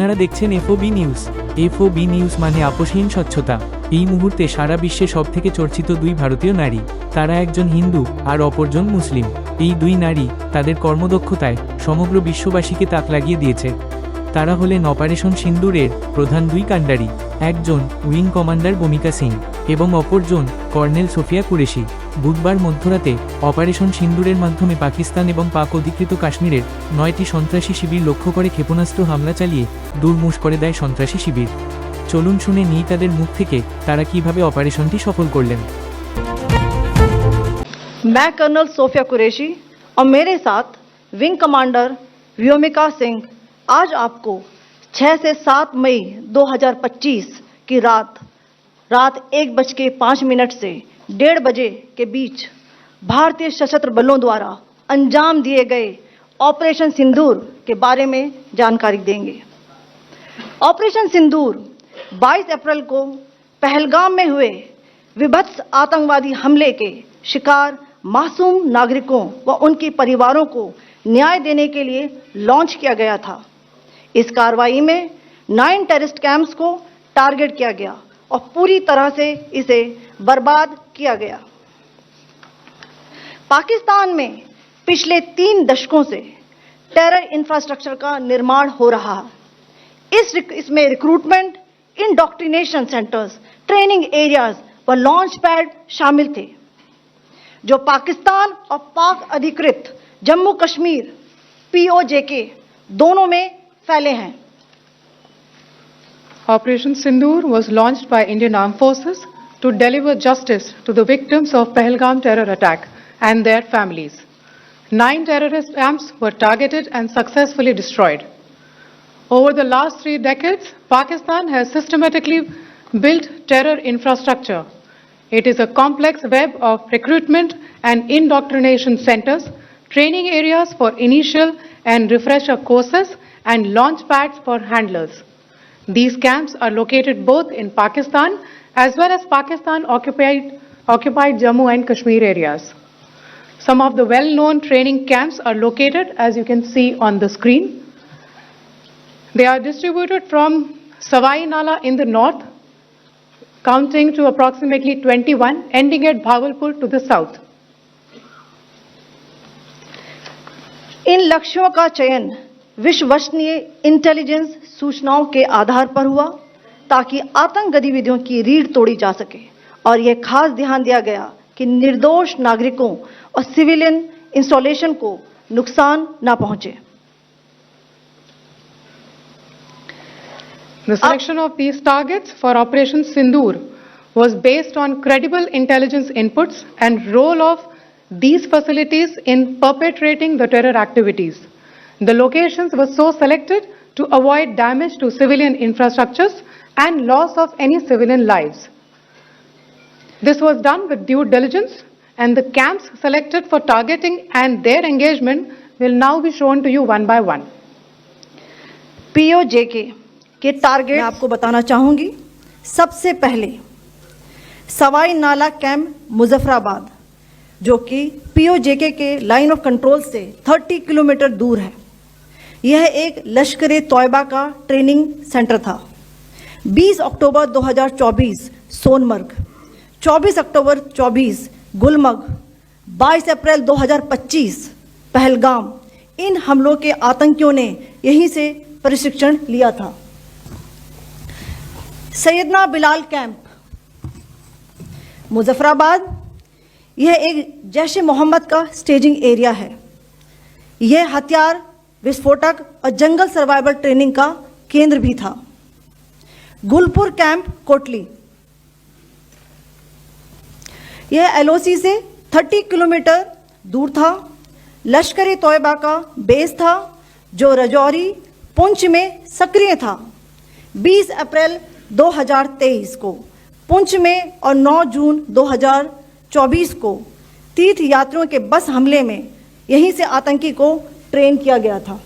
আপনারা দেখছেন FOB news. FOB news মানে আপোষহীন স্বচ্ছতা। এই মুহূর্তে সারা বিশ্বে সবথেকে চর্চিত দুই ভারতীয় নারী, তারা একজন হিন্দু আর অপরজন মুসলিম। এই দুই নারী তাদের কর্মদক্ষতায় সমগ্র বিশ্ববাসীকে তাক লাগিয়ে দিয়েছে। তারা হলেন অপারেশন সিন্দুরের প্রধান দুই কাণ্ডারি, একজন উইং কমান্ডার ভূমিকা সিং এবং অপরজন কর্নেল সোফিয়া কুরেশি। বুধবার মধ্যরাতে অপারেশন সিন্দুরের মাধ্যমে পাকিস্তান এবং পাক অধিকৃত কাশ্মীরের 9টি সন্ত্রাসী শিবির লক্ষ্য করে ক্ষেপণাস্ত্র হামলা চালিয়ে দুর্মূশ করে দেয় সন্ত্রাসী শিবির। চলুন শুনে নিই তাদের মুখ থেকে তারা কিভাবে অপারেশনটি সফল করলেন। मैं कर्नल सोफिया कुरैशी और मेरे साथ विंग कमांडर व्योमिका सिंह आज आपको 6 से 7 मई 2025 की रात 1:05 से 1:30 बजे के बीच भारतीय सशस्त्र बलों द्वारा अंजाम दिए गए ऑपरेशन सिंदूर के बारे में जानकारी देंगे। ऑपरेशन सिंदूर 22 अप्रैल को पहलगाम में हुए विभत्स आतंकवादी हमले के शिकार मासूम नागरिकों व उनके परिवारों को न्याय देने के लिए लॉन्च किया गया था। इस कार्रवाई में 9 टेररिस्ट कैंप्स को टारगेट किया गया और पूरी तरह से इसे बर्बाद किया गया। पाकिस्तान में पिछले 3 दशकों से टेरर इंफ्रास्ट्रक्चर का निर्माण हो रहा है। इसमें recruitment, indoctrination centres, training areas व लॉन्च पैड शामिल थे, जो पाकिस्तान और पाक अधिकृत जम्मू कश्मीर POJK दोनों में फैले हैं। Operation Sindoor was launched by Indian Armed Forces to deliver justice to the victims of Pahalgam terror attack and their families. 9 terrorist camps were targeted and successfully destroyed. Over the last 3 decades, Pakistan has systematically built terror infrastructure. It is a complex web of recruitment and indoctrination centers, training areas for initial and refresher courses, and launch pads for handlers. These camps are located both in Pakistan as well as Pakistan-occupied Jammu and Kashmir areas. Some of the well-known training camps are located, as you can see on the screen. They are distributed from Savai Nala in the north, counting to approximately 21, ending at Bhagalpur to the south. इन लक्ष्यों का चयन विश्वसनीय intelligence सूचनाओं के आधार पर हुआ ताकि आतंक गतिविधियों की रीढ़ तोड़ी जा सके, और यह खास ध्यान दिया गया कि निर्दोष नागरिकों और सिविलियन इंस्टॉलेशन को नुकसान न पहुंचे। The selection of these targets for Operation Sindoor was based on credible intelligence inputs and role of these facilities in perpetrating the terror activities. The locations were so selected to avoid damage to civilian infrastructures and loss of any civilian lives. This was done with due diligence, and the camps selected for targeting and their engagement will now be shown to you one by one. POJK के target मैं आपको बताना चाहूंगी। सबसे पहले सवाई नाला camp Muzaffarabad, जो कि POJK के लाइन ऑफ कंट्रोल से 30 किलोमीटर दूर है। यह एक लश्कर-ए-तौयबा का ट्रेनिंग सेंटर था। 20 अक्टूबर 2024 सोनमर्ग, 24 अक्टूबर 24 गुलमर्ग, 22 अप्रैल 2025 पहलगाम, इन हमलों के आतंकियों ने यहीं से प्रशिक्षण लिया था। सैयदना बिलाल कैंप मुजफ्फराबाद, यह एक जैश मोहम्मद का स्टेजिंग एरिया है। यह हथियार, विस्फोटक और जंगल सर्वाइवल ट्रेनिंग का केंद्र भी था। गुलपुर कैंप कोटली, यह LOC से 30 किलोमीटर दूर था। लश्कर-ए-तौयबा का बेस था, जो रजौरी, पुंछ में सक्रिय था। 20 अप्रैल 2023 को पुंछ में और 9 जून 2024 को तीर्थ यात्रियों के बस हमले में यहीं से आतंकी को ट्रेन किया गया था।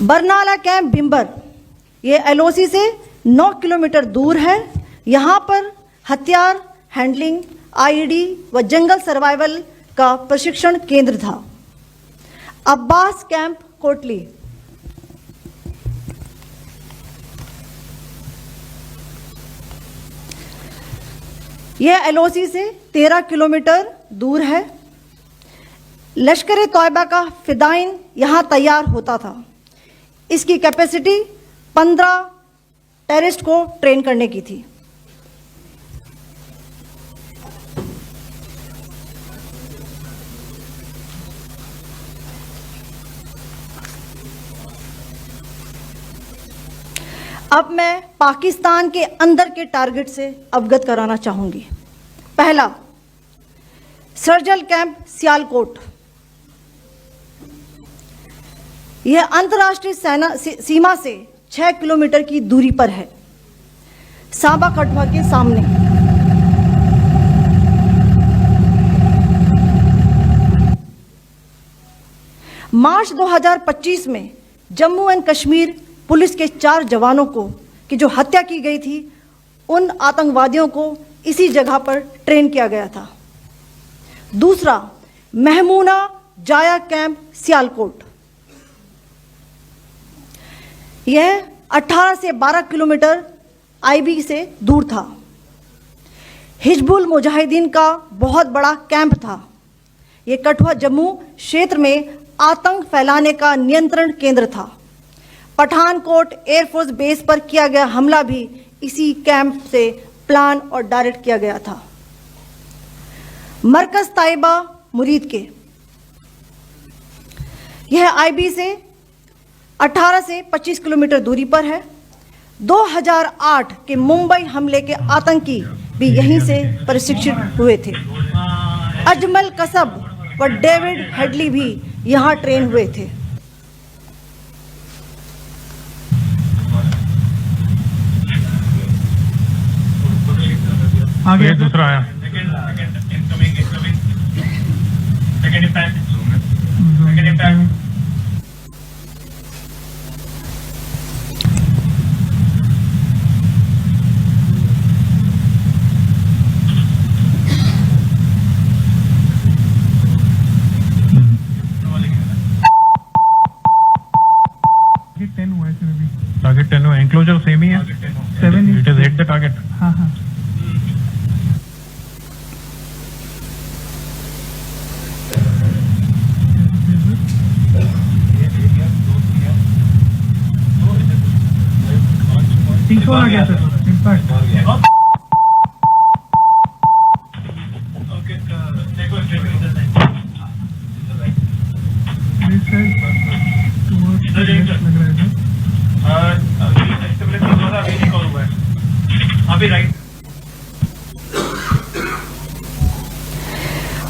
बरनाला कैंप बिंबर, ये LOC से 9 किलोमीटर दूर है। यहाँ पर हथियार हैंडलिंग, आईईडी व जंगल सर्वाइवल का प्रशिक्षण केंद्र था। अब्बास कैंप कोटली यह एलओसी से 13 किलोमीटर दूर है। लश्कर ए तौयबा का फिदाइन यहाँ तैयार होता था। इसकी कैपेसिटी 15 टेररिस्ट को ट्रेन करने की थी। अब मैं पाकिस्तान के अंदर के टारगेट से अवगत कराना चाहूंगी। पहला, सर्जिकल कैंप सियालकोट। यह अंतर्राष्ट्रीय सीमा से 6 किलोमीटर की दूरी पर है, सांबा कठुआ के सामने। मार्च 2025 में जम्मू एंड कश्मीर पुलिस के 4 जवानों को की जो हत्या की गई थी, उन आतंकवादियों को इसी जगह पर ट्रेन किया गया था। दूसरा, महमूना जाया कैंप सियालकोट। यह 18 से 12 किलोमीटर आईबी से दूर था। हिजबुल मुजाहिदीन का बहुत बड़ा कैंप था। यह कठुआ जम्मू क्षेत्र में आतंक फैलाने का नियंत्रण केंद्र था। पठानकोट एयरफोर्स बेस पर किया गया हमला भी इसी कैंप से प्लान और डायरेक्ट किया गया था। मरकज ताइबा मुरीद के, यह आईबी से 18 से 25 किलोमीटर दूरी पर है। 2008 के मुंबई हमले के आतंकी भी यहीं से प्रशिक्षित हुए थे। अजमल कसब व डेविड हेडली भी यहां ट्रेन हुए थे। आगे दूसरा आया। टारगेट 10 हुआ, एंक्लोजर सेम ही है। 7 it is hit the target. हाँ हाँ। तीसरा आ गया सर, इम्पैक्ट।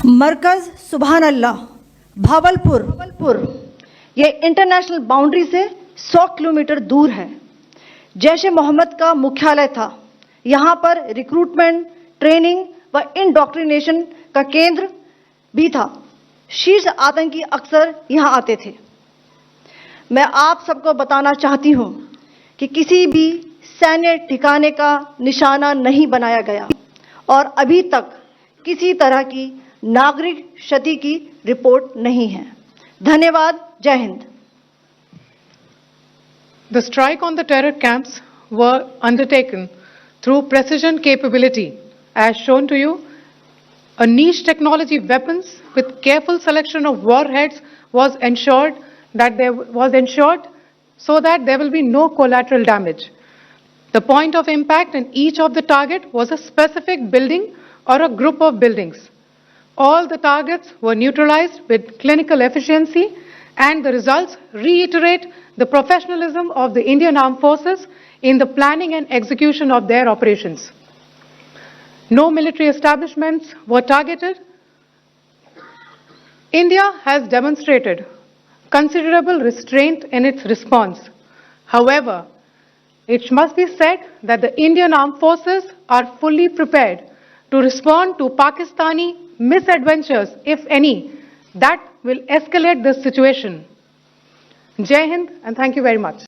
मरकज सुभान अल्लाह भावलपुर, यह इंटरनेशनल बाउंड्री से 100 किलोमीटर दूर है। जैश ए मोहम्मद का मुख्यालय था। यहाँ पर रिक्रूटमेंट, ट्रेनिंग व इंडोक्ट्रिनेशन का केंद्र भी था। शीर्ष आतंकी अक्सर यहाँ आते थे। मैं आप सबको बताना चाहती हूँ कि किसी भी सैन्य ठिकाने का निशाना नहीं बनाया गया और अभी तक किसी तरह की नागरिक क्षति की रिपोर्ट नहीं है। धन्यवाद। जय Hind. The strike on the terror camps were undertaken through precision capability, as shown to you. A niche technology weapons with careful selection of warheads was ensured so that there will be no collateral damage. The point of impact in each of the target was a specific building or a group of buildings. All the targets were neutralized with clinical efficiency, and the results reiterate the professionalism of the Indian Armed Forces in the planning and execution of their operations. No military establishments were targeted. India has demonstrated considerable restraint in its response. However, it must be said that the Indian Armed Forces are fully prepared to respond to Pakistani misadventures, if any, that will escalate this situation. Jai Hind, and thank you very much.